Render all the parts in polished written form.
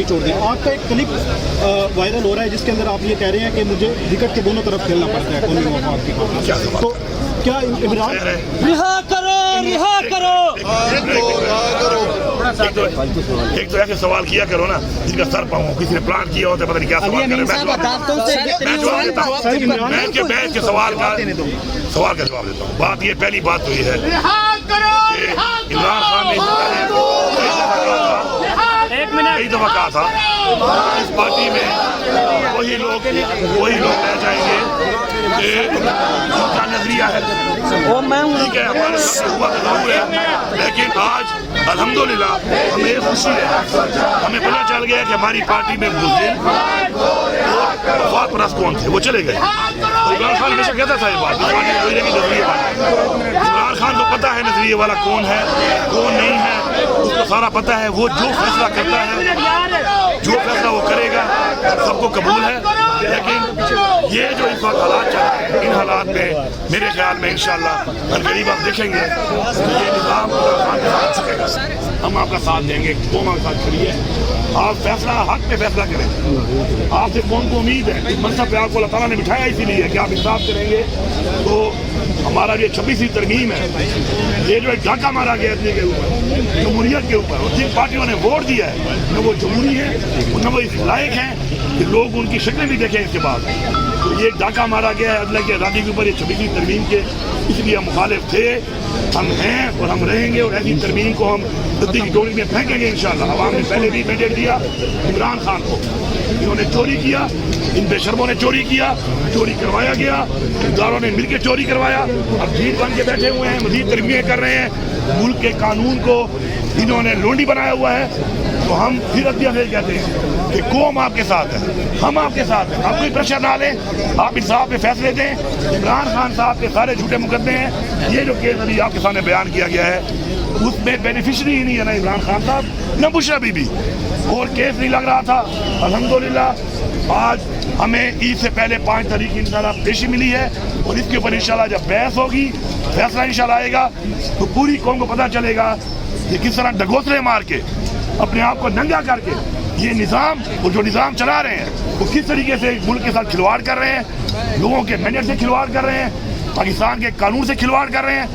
ہڈی چھوڑ دیں. آپ کا ایک کلپ وائرل ہو رہا ہے جس کے اندر آپ یہ کہہ رہے ہیں کہ مجھے وکٹ کے دونوں طرف کھیلنا پڑتا ہے قومی مفاد کی خاطر. تو کیا عمران رہا کرو رہا کرو ایک تو ایسے سوال کیا کرو نا جن کا سر پاؤں کسی نے پلان کیا ہوتا ہے، پتہ نہیں کیا سوال کرے. میں جواب دیتا ہوں، بیٹھ کے سوال کا جواب دیتا ہوں. بات یہ پہلی بات تو یہ ہے کہ عمران خان نے کئی دفعہ کہا تھا اس پارٹی میں وہی لوگ رہ جائیں گے کہ ان کا نظریہ ہے. ٹھیک ہے، ہمارے ساتھ ہوا تو ضرور ہے، لیکن آج الحمدللہ ہمیں خوشی ہے، ہمیں پتہ چل گیا کہ ہماری پارٹی میں بزدل اور وفاد پرست کون تھے، وہ چلے گئے. عمران خان ہمیشہ کہتا تھا یہ بات، نظریے والا. عمران خان کو پتہ ہے نظریے والا کون ہے کون نہیں ہے، اس کو سارا پتہ ہے. وہ جو فیصلہ کرتا ہے، جو فیصلہ وہ کرے گا سب کو قبول ہے. لیکن یہ جو اس وقت حالات چل رہے ہیں، ان حالات میں میرے خیال میں انشاءاللہ قریب آپ دیکھیں گے کہ یہ نظام چکے گا. ہم آپ کا ساتھ دیں گے، قوم آپ کے ساتھ کھڑی ہے. آپ فیصلہ حق میں فیصلہ کریں. آپ سے قوم کو امید ہے، اس منصب پہ آپ کو اللہ تعالیٰ نے بٹھایا اسی لیے کہ آپ انصاف کریں گے. تو ہمارا یہ 26ویں ترمیم ہے، یہ جو ایک ڈاکہ مارا گیا اتنے کے اوپر جمہوریت کے اوپر، اور جن پارٹیوں نے ووٹ دیا ہے نہ وہ جمہوری ہیں نہ وہ اس لائق ہیں کہ لوگ ان کی شکلیں بھی دیکھیں. اس کے بعد تو یہ ڈاکہ مارا گیا ہے عدلیہ کی آزادی کے اوپر، یہ 26ویں ترمیم کے. اس لیے ہم مخالف تھے، ہم ہیں اور ہم رہیں گے، اور ایسی ترمیم کو ہم ردی کی ڈوری میں پھینکیں گے انشاءاللہ. عوام نے پہلے بھی مینڈیٹ دیا عمران خان کو، انہوں نے چوری کیا، ان بے شرموں نے چوری کیا، چوری کروایا گیا، اداروں نے مل کے چوری کروایا. اب جیت بن کے بیٹھے ہوئے ہیں، مزید ترمیمیں کر رہے ہیں. ملک کے قانون کو انہوں نے لونڈی بنایا ہوا ہے. تو ہم پھر عدلیہ سے کہتے ہیں کہ قوم آپ کے ساتھ ہے، ہم آپ کے ساتھ ہیں. آپ کوئی پریشر نہ لیں، آپ انصاف پہ فیصلے دیں. عمران خان صاحب کے سارے جھوٹے مقدمے ہیں. یہ جو کیس ابھی آپ کے سامنے بیان کیا گیا ہے اس میں بینیفیشری ہی نہیں ہے نہ عمران خان صاحب نہ بشرا بی بی، اور کیس نہیں لگ رہا تھا. الحمدللہ آج ہمیں عید سے پہلے 5 تاریخ انشاءاللہ پیشی ملی ہے، اور اس کے اوپر انشاءاللہ جب بحث ہوگی، فیصلہ انشاءاللہ آئے گا تو پوری قوم کو پتہ چلے گا کہ کس طرح ڈگوسلے مار کے اپنے آپ کو ننگا کر کے یہ نظام اور جو نظام چلا رہے ہیں وہ کس طریقے سے ملک کے ساتھ کھلواڑ کر رہے ہیں، لوگوں کے مینڈیٹ سے کھلواڑ کر رہے ہیں، پاکستان کے قانون سے کھلواڑ کر رہے ہیں،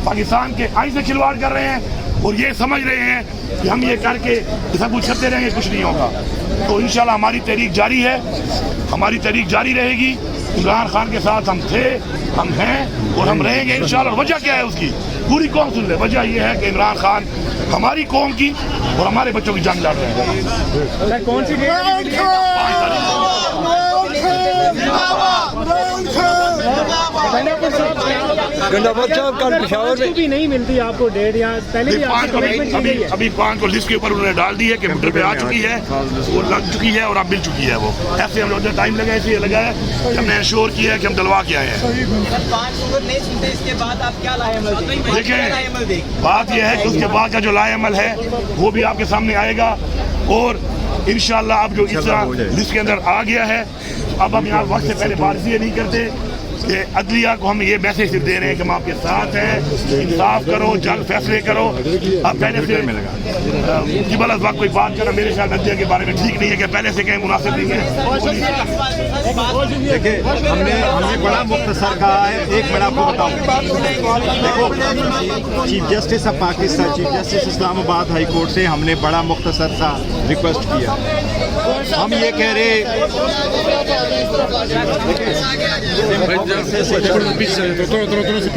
پاکستان کے آئین سے کھلواڑ کر رہے ہیں، اور یہ سمجھ رہے ہیں کہ ہم یہ کر کے سب کچھ کرتے رہیں گے، کچھ نہیں ہوگا. تو انشاءاللہ ہماری تحریک جاری ہے، ہماری تحریک جاری رہے گی. عمران خان کے ساتھ ہم تھے، ہم ہیں اور ہم رہیں گے انشاءاللہ. وجہ کیا ہے اس کی پوری قوم سن لے. وجہ یہ ہے کہ عمران خان ہماری قوم کی اور ہمارے بچوں کی جنگ لڑ رہے ہیں. کون سی بھی نہیں ملتی آپ کو ڈیٹ؟ یا پہلے بھی ابھی 5 کو لسٹ کے اوپر انہوں نے ڈال دی ہے کہ کمپیوٹر پہ آ چکی ہے، وہ لگ چکی ہے اور اب مل چکی ہے. وہ ایسے ہم ٹائم لگا اس لیے لگا ہے کہ ہم نے انشور کیا ہے کہ ہم دلوا کے آئے ہیں. دیکھیں بات یہ ہے کہ اس کے بعد کا جو لائے عمل ہے وہ بھی آپ کے سامنے آئے گا. اور انشاءاللہ اب جو اس طرح لسٹ کے اندر آ گیا ہے، اب ہم یہاں وقت سے پہلے بات یہ نہیں کرتے کہ عدلیہ کو ہم یہ میسج دے رہے ہیں کہ ہم آپ کے ساتھ ہیں، انصاف کرو، جلد فیصلے کرو. اب پہلے سے جبل از وقت کوئی بات کرنا میرے خیال عدلیہ کے بارے میں ٹھیک نہیں ہے کہ پہلے سے کہیں مناسب نہیں ہے. دیکھیں ہم نے بڑا مختصر کہا ہے. ایک منٹ آپ کو بتاؤں، دیکھو chief justice of Pakistan, chief justice Islamabad high court سے ہم نے بڑا مختصر سا ریکویسٹ کیا. ہم یہ کہہ رہے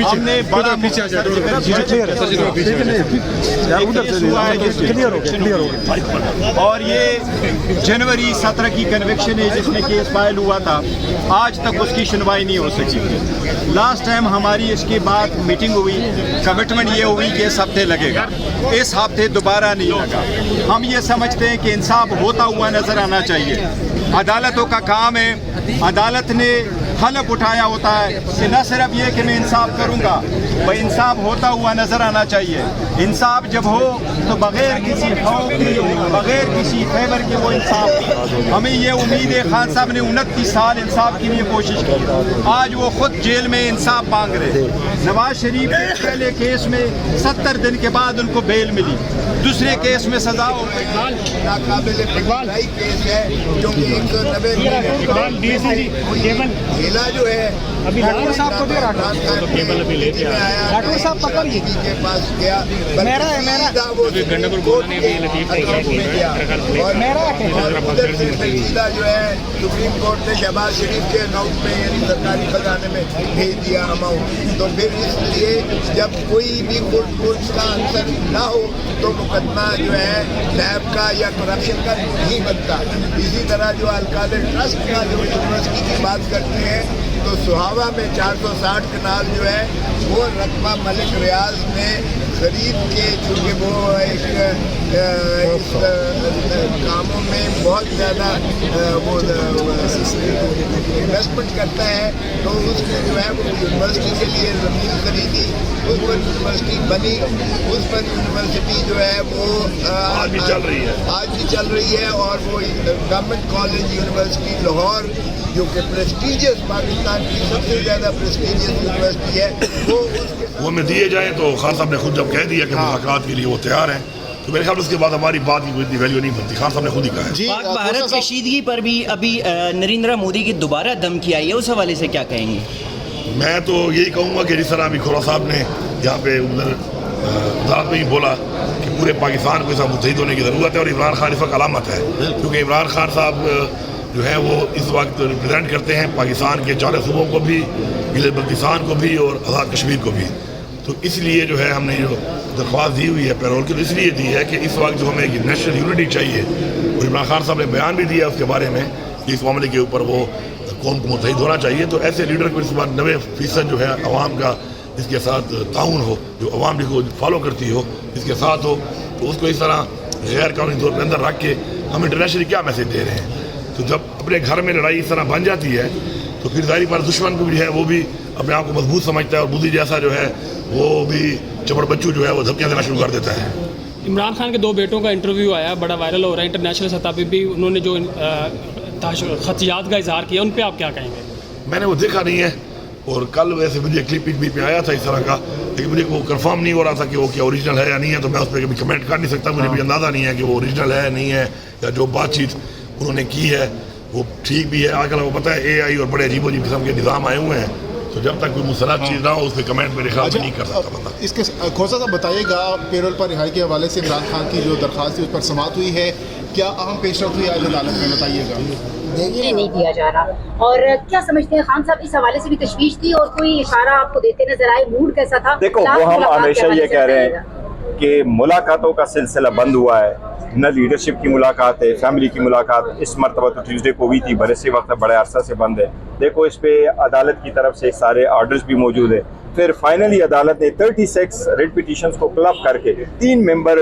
ہم نے بڑا اور یہ جنوری 17 کی کنوکشن ہے جس میں کیس فائل ہوا تھا، آج تک اس کی سنوائی نہیں ہو سکی. لاسٹ ٹائم ہماری اس کے بعد میٹنگ ہوئی، کمٹمنٹ یہ ہوئی کہ اس ہفتے لگے گا، اس ہفتے دوبارہ نہیں لگا. ہم یہ سمجھتے ہیں کہ انصاف ہوتا ہوا نظر آنا چاہیے. عدالتوں کا کام ہے، عدالت نے हलफ उठाया होता है कि न सिर्फ ये कि मैं इंसाफ करूँगा, वह इंसाफ होता हुआ नजर आना चाहिए। इंसाफ जब हो तो बगैर किसी खौफ के, बगैर किसी फेवर के वो इंसाफ की। हमें ये उम्मीद है, खान साहब ने 29 साल इंसाफ के लिए कोशिश की, आज वो खुद जेल में इंसाफ मांग रहे। नवाज शरीफ के पहले केस में 70 दिन के बाद उनको बेल मिली, दूसरे केस में सजा हो गई। नाकाबिल केस है क्योंकि 190 जिला जो है अभी राठौर साहब को भी केबल अभी लेते आया, राठौर साहब पकड़िए के पास गया, मेरा है मेरा वो गंडापुर बोलने भी लतीफ और मेरा उधर से जिला जो है सुप्रीम कोर्ट ने शहबाज शरीफ के अकाउंट में यानी सरकारी खजाने में भेज दिया अमाउंट। तो फिर इसलिए जब कोई भी कोर्ट का आंसर ना हो तो मुकदमा जो है नैब का या करप्शन का नहीं बनता। इसी तरह जो अलकादर ट्रस्ट का जो यूनिवर्सिटी की बात करते हैं तो सुहावा में 460 कनाल जो है वो रकबा मलिक रियाज ने खरीद के, चूँकि वो एक कामों में बहुत ज़्यादा वो इन्वेस्टमेंट करता है, तो उसने जो है वो यूनिवर्सिटी के लिए ज़मीन खरीदी, उस पर यूनिवर्सिटी बनी, उस पर यूनिवर्सिटी जो है वो आज भी चल रही है और वो गवर्नमेंट कॉलेज यूनिवर्सिटी लाहौर जो कि प्रेस्टीजियस, पाकिस्तान की सबसे ज़्यादा प्रेस्टीजियस यूनिवर्सिटी है, वो में दिए जाए। तो खान साहब ने खुद जब कह दिया कि मुलाकात के लिए वो तैयार हैं, तो मेरे ख्याल उसके बाद हमारी बात की कोई वैल्यू नहीं बनती। खान साहब ने खुद ही कहा है। पाक भारत कशीदगी पर भी अभी नरेंद्र मोदी की दोबारा धमकी आई है, उस हवाले से क्या कहेंगे? मैं तो यही कहूँगा कि जिस तरह अभी खोरा साहब ने यहाँ पे उधर अदालत में ही बोला कि पूरे पाकिस्तान को इस मुतहिद होने की ज़रूरत है, और इमरान खान इस वक्त अलामत है, क्योंकि इमरान खान साहब जो है वो इस वक्त रिप्रेजेंट करते हैं पाकिस्तान के 4 सूबों को भी, गिलगित बल्तिस्तान को भी और आज़ाद कश्मीर को भी। तो इसलिए जो है हमने जो दरख्वास्त दी हुई है पैरोल की, तो इसलिए दी है कि इस वक्त जो हमें एक नेशनल यूनिटी चाहिए, और इमरान खान साहब ने बयान भी दिया उसके बारे में कि इस मामले के ऊपर वो कौम को मुतहिद होना चाहिए। तो ऐसे लीडर को इस बार 90% जो है अवाम का जिसके साथ ताउन हो, जो अवाम को फॉलो करती हो, जिसके साथ हो, तो उसको इस तरह गैर कानूनी तौर पर अंदर रख के हम इंटरनेशनली क्या मैसेज दे रहे हैं। तो जब अपने घर में लड़ाई इस तरह बन जाती है तो फिर जाहिर पर दुश्मन को भी है वो भी अपने आप को मजबूत समझता है, और बुद्धि जैसा जो है वो भी चपड़ बच्चू जो है वो धमकियाँ देना शुरू कर देता है। इमरान खान के 2 बेटों का इंटरव्यू आया, बड़ा वायरल हो रहा है, इंटरनेशनल सतह पे भी उन्होंने जो खदशात का इजहार किया, उन पे आप क्या कहेंगे? मैंने वो देखा नहीं है, और कल वैसे मुझे क्लिप भी पे आया था इस तरह का, लेकिन मुझे वो कंफर्म नहीं हो रहा था कि वो क्या ओरिजिनल है या नहीं है, तो मैं उस पर कभी कमेंट कर नहीं सकता। मुझे भी अंदाज़ा नहीं है कि वो ओरिजिनल है नहीं है, या जो बातचीत उन्होंने की है वो ठीक भी है। आजकल वो पता है AI और बड़े अजीब अजीब किस्म के निज़ाम आए हुए हैं, तो जब तक कोई मुसलत चीज़ ना हो उस पर कमेंट मेरे ख्याल से नहीं कर सकता बंदा। इसके खोसा साहब बताइएगा, पेरोल पर रिहाई के हवाले से इमरान खान की जो दरख्वास्त थी उस पर समाअत हुई है, क्या अहम पेशरफ्त हुई आज अदालत में, बताइएगा। नहीं दिया जा रहा, और क्या समझते हैं खान साहब, इस हवाले से भी तशवीश थी और कोई इशारा आपको देते नजर आए, मूड कैसा था? देखो, वो हम हमेशा ये कह रहे हैं कि मुलाकातों का सिलसिला बंद हुआ है, न लीडरशिप की मुलाकात है, फैमिली की मुलाकात इस मरतबा तो ट्यूसडे को हुई थी, बरसे वक्त बड़े अरसा से बंद है। देखो, इस पे अदालत की तरफ से सारे ऑर्डर्स भी मौजूद है। फिर फाइनली अदालत ने 36 रिट पिटीशंस को क्लब करके 3 member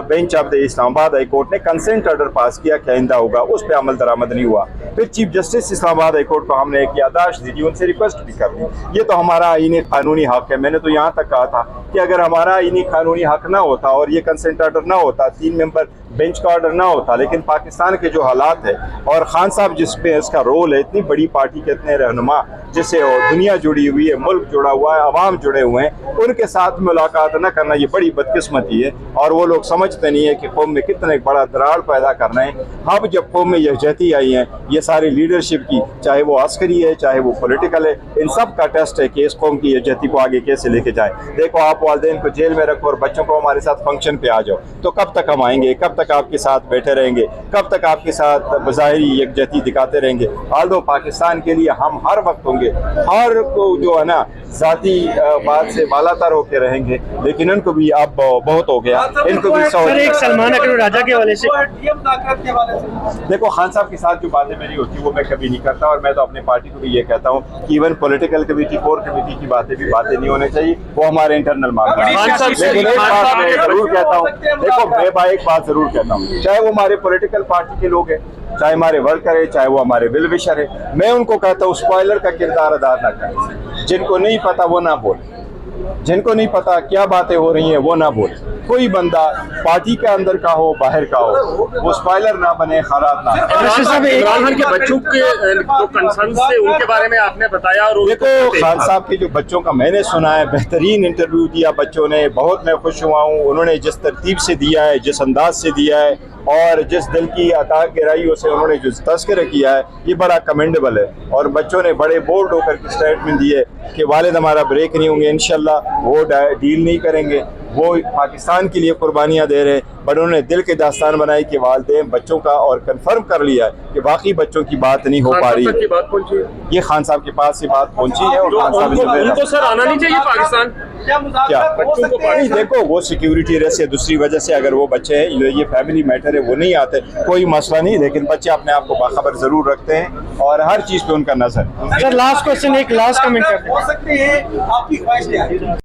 bench of the Islamabad high court ने कंसेंट ऑर्डर पास किया कि आइंदा होगा, उस पर अमल दरामद नहीं हुआ। फिर chief justice Islamabad high court को हमने एक यादाश्त दी, उनसे रिक्वेस्ट भी कर दी, ये तो हमारा आईनी कानूनी हक है। मैंने तो यहाँ तक कहा था कि अगर हमारा आईनी कानूनी हक ना होता और ये कंसेंट ऑर्डर ना होता, 3 मेंबर बेंच का ऑर्डर ना होता, लेकिन पाकिस्तान के जो हालात है और खान साहब जिस पे इसका रोल है, इतनी बड़ी पार्टी के इतने रहनुमा जिससे दुनिया जुड़ी हुई है, मुल्क जुड़ा हुआ है, अवाम जुड़े हुए हैं, उनके साथ मुलाकात न करना ये बड़ी बदकिस्मती है। और वो लोग समझते नहीं है कि कौम में कितना एक बड़ा दरार पैदा करना है। अब जब कौम में यकजहती आई है, ये सारी लीडरशिप की, चाहे वो अस्करी है चाहे वो पॉलिटिकल है, इन सब का टेस्ट है कि इस कौम की यकजहती को आगे कैसे लेके जाए। देखो, आप वालिदैन को जेल में रखो और बच्चों को हमारे साथ फंक्शन पे आ जाओ, तो कब तक हम आएंगे? कब तक आपके साथ बैठे रहेंगे? कब तक आपके साथ बज़ाहिरी यकजहती दिखाते रहेंगे? आल्दो पाकिस्तान के लिए हम हर वक्त होंगे, हर को जो है ना ज़ाती बात से बालातर होके रहेंगे, लेकिन इनको भी अब बहुत हो गया, इनको भी एक सलमान अकबर राजा के हवाले से देखो, खान साहब के साथ जो बातें मेरी होती है वो मैं कभी नहीं करता, और मैं तो अपनी पार्टी को भी ये कहता हूँ कि even political committee, core committee की बातें नहीं होनी चाहिए, वो हमारे इंटरनल मामला है। लेकिन एक बात मैं जरूर कहता हूँ, देखो मैं एक बात जरूर कहता हूँ, चाहे वो हमारे पॉलिटिकल पार्टी के लोग हैं, चाहे हमारे वर्कर है, चाहे वो हमारे वेल विशर है, मैं उनको कहता हूँ स्पॉइलर का किरदार अदा ना करें। जिनको नहीं पता वो ना बोले, जिनको नहीं पता क्या बातें हो रही हैं वो ना बोले। कोई बंदा पार्टी के अंदर का हो बाहर का हो वो स्पॉइलर ना बने, खराब ना। इमरान खान के बच्चों के जो कंसर्न थे उनके बारे में आपने बताया, और देखो खान साहब के जो बच्चों का मैंने सुना है, बेहतरीन इंटरव्यू दिया बच्चों ने, बहुत मैं खुश हुआ हूँ। उन्होंने जिस तरतीब से दिया है, जिस अंदाज से दिया है और जिस दिल की अता गहराइयों से उन्होंने जो तस्करा किया है, ये बड़ा कमेंडेबल है। और बच्चों ने बड़े बोल्ड होकर के स्टेटमेंट दिए कि वालिद हमारा ब्रेक नहीं होंगे, इंशाल्लाह वो डील नहीं करेंगे, वो पाकिस्तान के लिए कुर्बानियाँ दे रहे हैं। बट उन्होंने दिल के दास्तान बनाई कि वालिदैन बच्चों का, और कंफर्म कर लिया है कि बाकी बच्चों की बात नहीं हो पा रही है। बात पहुंची है, ये खान साहब के पास ये बात पहुंची है, और खान साहब उनको सर आना नहीं चाहिए पाकिस्तान, क्या बच्चों को नहीं, देखो वो सिक्योरिटी रिस्क है, दूसरी वजह से अगर वो बच्चे हैं, ये फैमिली मैटर है, वो नहीं आते, कोई मसला नहीं, लेकिन बच्चे अपने आप को बाखबर जरूर रखते हैं और हर चीज़ पे उनका नजर। सर लास्ट क्वेश्चन, एक लास्ट कमेंट कर हो सकते हैं आपकी ख्वाहिश क्या है?